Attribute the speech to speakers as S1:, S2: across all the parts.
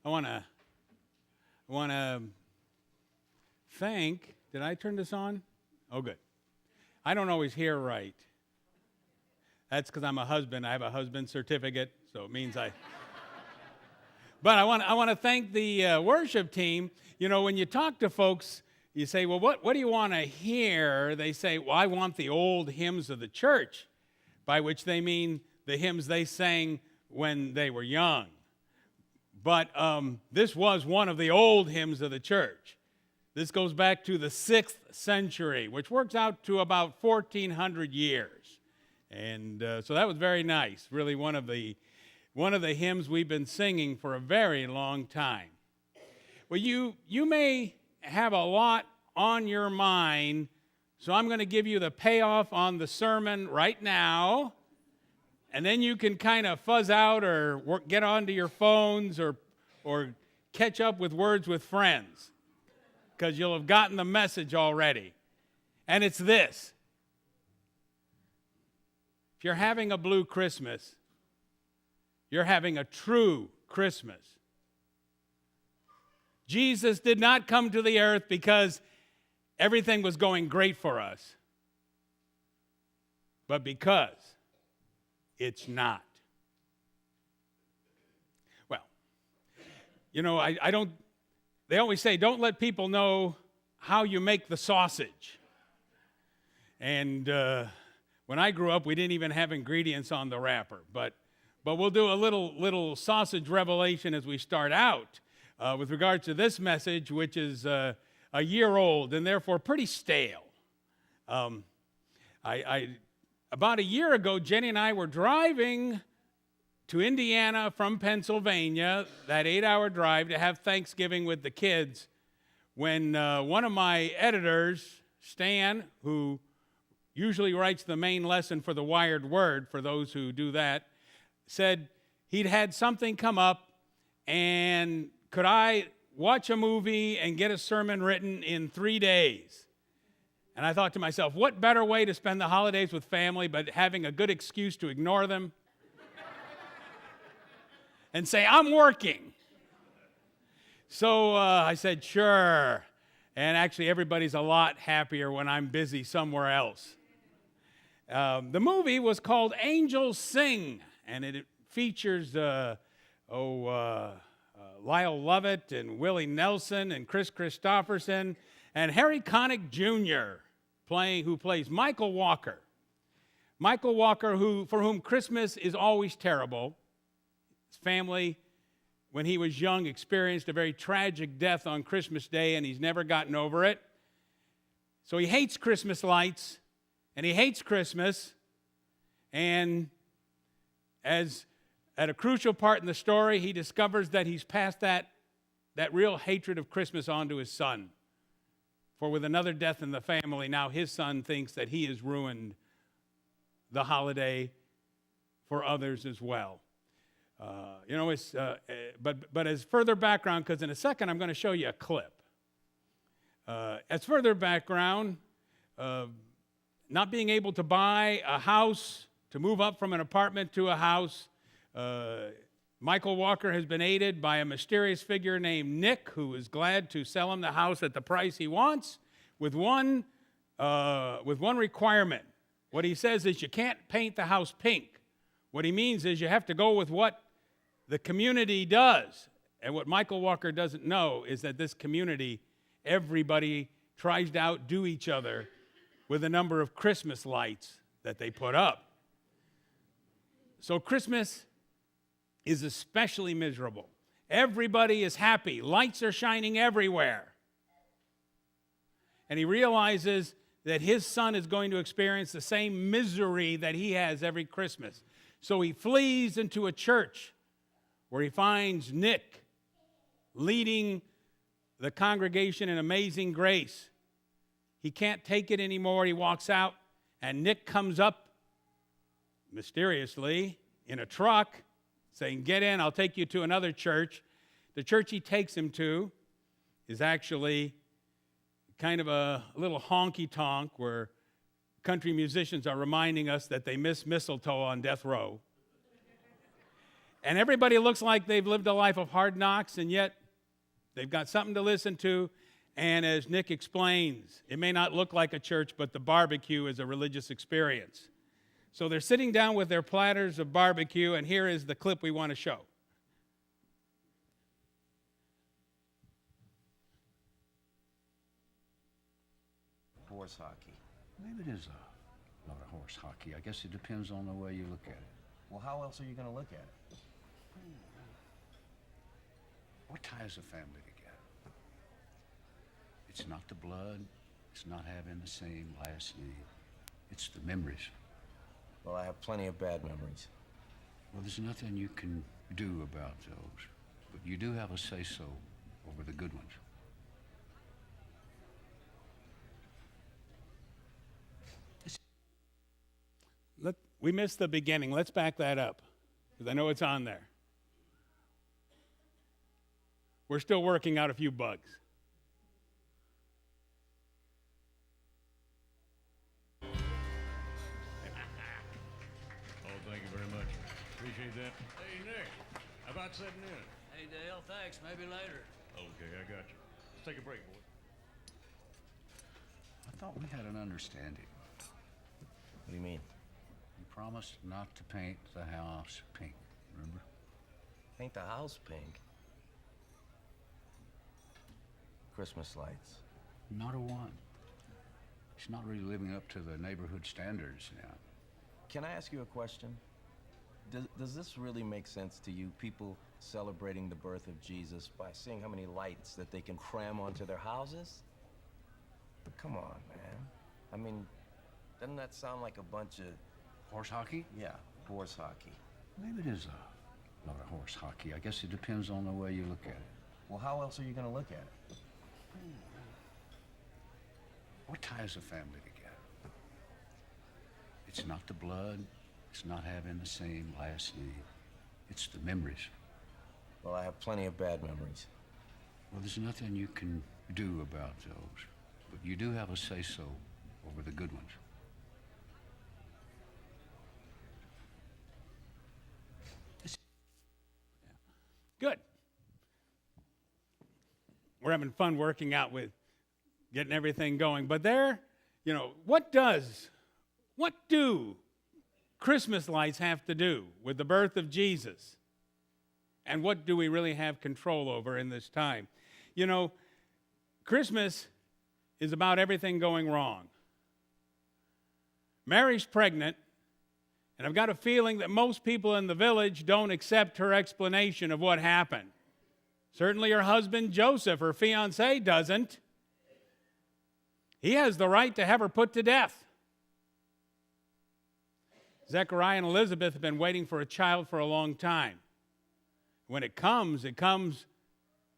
S1: I want to thank, did I turn this on? Oh, good. I don't always hear right. That's because I'm a husband. I have a husband certificate, so it means I. But I want to thank the worship team. You know, when you talk to folks, you say, well, what do you want to hear? They say, well, I want the old hymns of the church, by which they mean the hymns they sang when they were young. But this was one of the old hymns of the church. This goes back to the 6th century, which works out to about 1,400 years. And so that was very nice, really one of the hymns we've been singing for a very long time. Well, you may have a lot on your mind, so I'm going to give you the payoff on the sermon right now, and then you can kind of fuzz out or get onto your phones or catch up with Words with Friends, because you'll have gotten the message already. And it's this. If you're having a blue Christmas, you're having a true Christmas. Jesus did not come to the earth because everything was going great for us, but because it's not. Well, you know, they always say, don't let people know how you make the sausage. And when I grew up, we didn't even have ingredients on the wrapper, but we'll do a little sausage revelation as we start out with regard to this message, which is a year old and therefore pretty stale. About a year ago, Jenny and I were driving to Indiana from Pennsylvania, that 8-hour drive to have Thanksgiving with the kids, when one of my editors, Stan, who usually writes the main lesson for the Wired Word, for those who do that, said he'd had something come up, and could I watch a movie and get a sermon written in 3 days? And I thought to myself, what better way to spend the holidays with family but having a good excuse to ignore them and say, I'm working. So I said, sure. And actually, everybody's a lot happier when I'm busy somewhere else. The movie was called Angels Sing, and it features Lyle Lovett and Willie Nelson and Chris Christopherson and Harry Connick Jr. who plays Michael Walker. Michael Walker, for whom Christmas is always terrible. His family, when he was young, experienced a very tragic death on Christmas Day, and he's never gotten over it. So he hates Christmas lights, and he hates Christmas, and at a crucial part in the story, he discovers that he's passed that real hatred of Christmas on to his son. For with another death in the family, now his son thinks that he has ruined the holiday for others as well. But as further background, because in a second I'm going to show you a clip. As further background, not being able to buy a house, to move up from an apartment to a house, Michael Walker has been aided by a mysterious figure named Nick, who is glad to sell him the house at the price he wants, with one requirement. What he says is you can't paint the house pink. What he means is you have to go with what the community does. And what Michael Walker doesn't know is that this community, everybody tries to outdo each other with the number of Christmas lights that they put up. So Christmas is especially miserable. Everybody is happy. Lights are shining everywhere. And he realizes that his son is going to experience the same misery that he has every Christmas. So he flees into a church where he finds Nick leading the congregation in amazing grace. He can't take it anymore. He walks out, and Nick comes up mysteriously in a truck saying, get in, I'll take you to another church. The church he takes him to is actually kind of a little honky-tonk where country musicians are reminding us that they miss mistletoe on death row. And everybody looks like they've lived a life of hard knocks, and yet they've got something to listen to. And as Nick explains, it may not look like a church, but the barbecue is a religious experience. So they're sitting down with their platters of barbecue, and here is the clip we want to show.
S2: Horse hockey.
S3: Maybe it is a lot of horse hockey. I guess it depends on the way you look at it.
S2: Well, how else are you going to look at it?
S3: What ties a family together? It's not the blood. It's not having the same last name. It's the memories.
S2: Well, I have plenty of bad memories.
S3: Well, there's nothing you can do about those. But you do have a say-so over the good ones.
S1: We missed the beginning. Let's back that up, because I know it's on there. We're still working out a few bugs.
S4: Oh, thank you very much. Appreciate that. Hey, Nick, how about sitting in?
S5: Hey, Dale, thanks. Maybe later.
S4: Okay, I got you. Let's take a break, boy.
S3: I thought we had an understanding.
S2: What do you mean?
S3: You promised not to paint the house pink, remember?
S2: Paint the house pink. Christmas lights.
S3: Not a one. It's not really living up to the neighborhood standards now.
S2: Can I ask you a question? Does this really make sense to you, people celebrating the birth of Jesus by seeing how many lights that they can cram onto their houses? Come on, man. I mean, doesn't that sound like a bunch of...
S3: Horse hockey?
S2: Yeah, horse hockey.
S3: Maybe it is a lot of horse hockey. I guess it depends on the way you look at it.
S2: Well, how else are you going to look at it?
S3: What ties a family together? It's not the blood. It's not having the same last name. It's the memories.
S2: Well, I have plenty of bad memories.
S3: Well, there's nothing you can do about those. But you do have a say-so over the good ones.
S1: Good. We're having fun working out with getting everything going. But there, what do Christmas lights have to do with the birth of Jesus? And what do we really have control over in this time? Christmas is about everything going wrong. Mary's pregnant, and I've got a feeling that most people in the village don't accept her explanation of what happened. Certainly her husband Joseph, her fiancé, doesn't. He has the right to have her put to death. Zechariah and Elizabeth have been waiting for a child for a long time. When it comes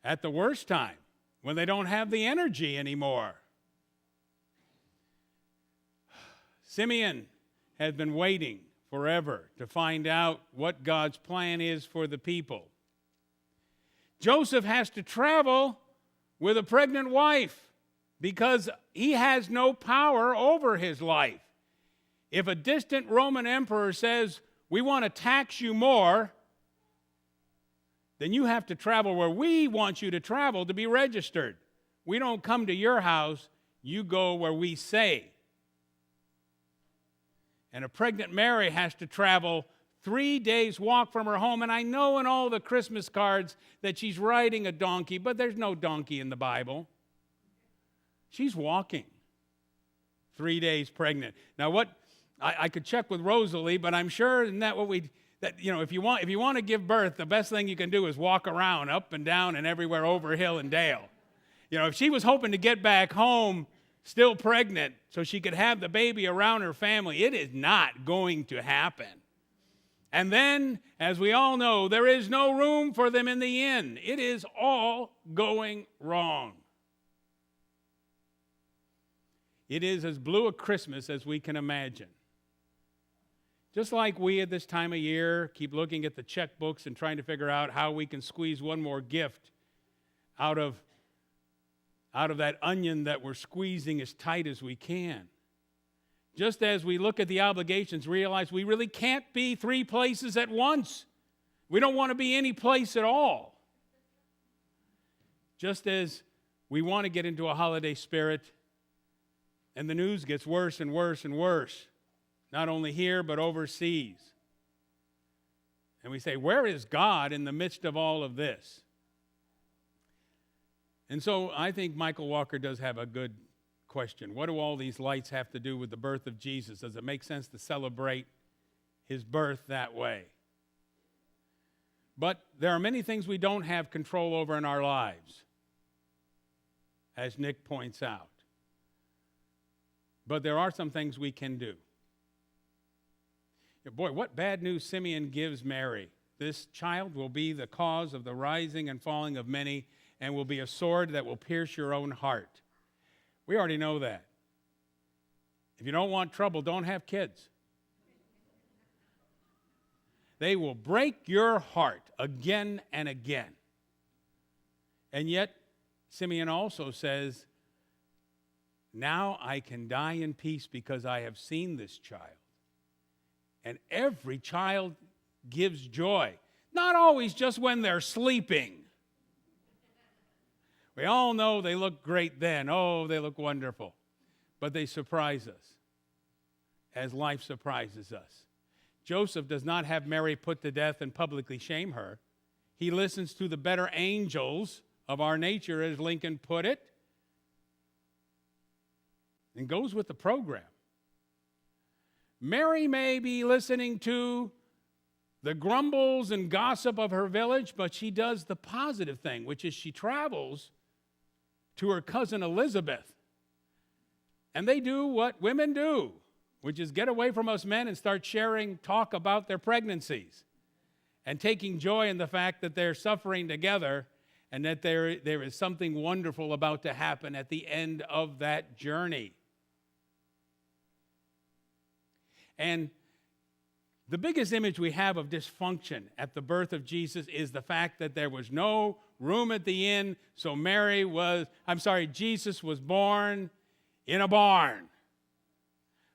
S1: at the worst time, when they don't have the energy anymore. Simeon has been waiting forever to find out what God's plan is for the people. Joseph has to travel with a pregnant wife because he has no power over his life. If a distant Roman emperor says, "We want to tax you more," then you have to travel where we want you to travel to be registered. We don't come to your house, you go where we say. And a pregnant Mary has to travel 3 days' walk from her home. And I know in all the Christmas cards that she's riding a donkey, but there's no donkey in the Bible. She's walking. 3 days pregnant. Now, what I could check with Rosalie, but I'm sure isn't that what if you want to give birth, the best thing you can do is walk around up and down and everywhere over hill and dale. If she was hoping to get back home still pregnant so she could have the baby around her family, it is not going to happen. And then, as we all know, there is no room for them in the inn. It is all going wrong. It is as blue a Christmas as we can imagine. Just like we at this time of year keep looking at the checkbooks and trying to figure out how we can squeeze one more gift out of that onion that we're squeezing as tight as we can. Just as we look at the obligations, realize we really can't be 3 places at once We don't want to be any place at all. Just as we want to get into a holiday spirit, and the news gets worse and worse and worse, not only here but overseas. And we say, where is God in the midst of all of this? And so I think Michael Walker does have a good question. What do all these lights have to do with the birth of Jesus? Does it make sense to celebrate his birth that way? But there are many things we don't have control over in our lives, as Nick points out. But there are some things we can do. Boy, what bad news Simeon gives Mary. This child will be the cause of the rising and falling of many, and will be a sword that will pierce your own heart. We already know that. If you don't want trouble, don't have kids. They will break your heart again and again. And yet, Simeon also says, now I can die in peace because I have seen this child. And every child gives joy, not always just when they're sleeping. We all know they look great then. Oh, they look wonderful. But they surprise us as life surprises us. Joseph does not have Mary put to death and publicly shame her. He listens to the better angels of our nature, as Lincoln put it, and goes with the program. Mary may be listening to the grumbles and gossip of her village, but she does the positive thing, which is she travels to her cousin Elizabeth. And they do what women do, which is get away from us men and start sharing talk about their pregnancies and taking joy in the fact that they're suffering together and that there is something wonderful about to happen at the end of that journey. And the biggest image we have of dysfunction at the birth of Jesus is the fact that there was no room at the inn, so Jesus was born in a barn.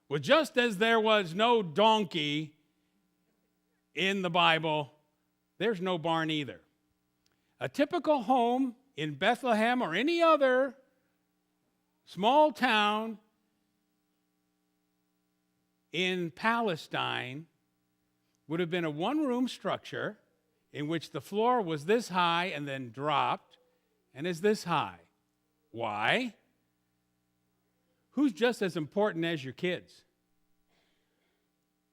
S1: Well, just as there was no donkey in the Bible, there's no barn either. A typical home in Bethlehem or any other small town in Palestine would have been a one-room structure in which the floor was this high and then dropped and is this high. Why? Who's just as important as your kids?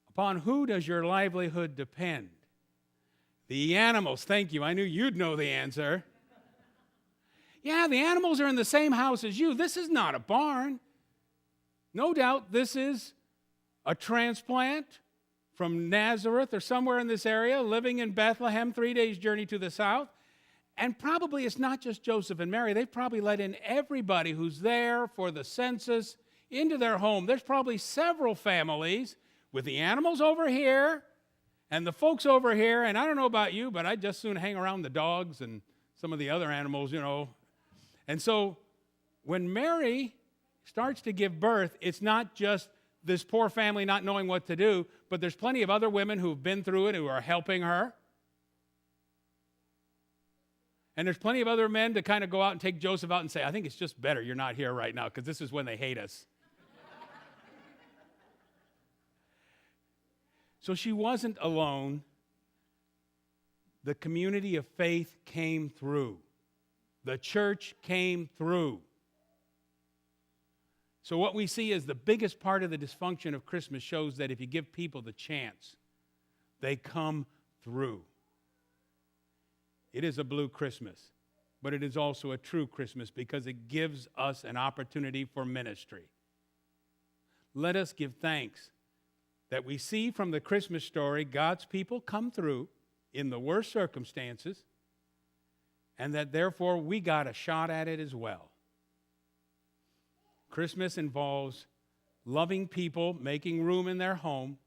S1: Upon who does your livelihood depend? The animals. Thank you. I knew you'd know the answer. Yeah, the animals are in the same house as you. This is not a barn. No doubt this is a transplant from Nazareth or somewhere in this area, living in Bethlehem, 3 days' journey to the south. And probably it's not just Joseph and Mary. They've probably let in everybody who's there for the census into their home. There's probably several families with the animals over here and the folks over here. And I don't know about you, but I'd just soon hang around the dogs and some of the other animals, you know. And so when Mary starts to give birth, it's not just this poor family not knowing what to do, but there's plenty of other women who've been through it who are helping her. And there's plenty of other men to kind of go out and take Joseph out and say, I think it's just better you're not here right now because this is when they hate us. So she wasn't alone. The community of faith came through. The church came through. So what we see is the biggest part of the dysfunction of Christmas shows that if you give people the chance, they come through. It is a blue Christmas, but it is also a true Christmas because it gives us an opportunity for ministry. Let us give thanks that we see from the Christmas story God's people come through in the worst circumstances, and that therefore we got a shot at it as well. Christmas involves loving people, making room in their home,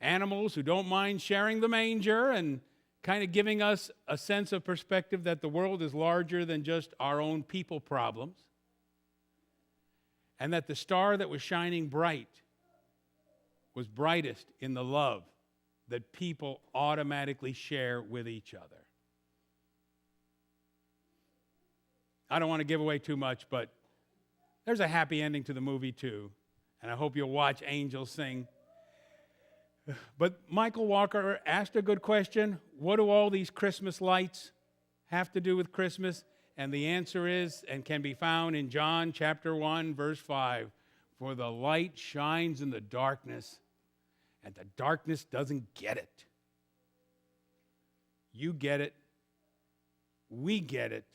S1: animals who don't mind sharing the manger and kind of giving us a sense of perspective that the world is larger than just our own people problems, and that the star that was shining bright was brightest in the love that people automatically share with each other. I don't want to give away too much, but there's a happy ending to the movie too, and I hope you'll watch Angels Sing. But Michael Walker asked a good question. What do all these Christmas lights have to do with Christmas? And the answer is, and can be found in John chapter 1, verse 5, for the light shines in the darkness, and the darkness doesn't get it. You get it. We get it.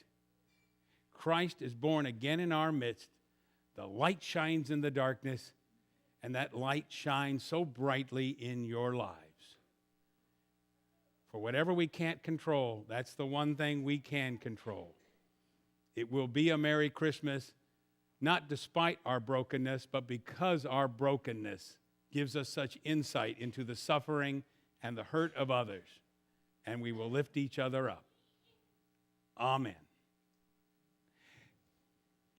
S1: Christ is born again in our midst. The light shines in the darkness, and that light shines so brightly in your lives. For whatever we can't control, that's the one thing we can control. It will be a Merry Christmas, not despite our brokenness, but because our brokenness gives us such insight into the suffering and the hurt of others, and we will lift each other up. Amen.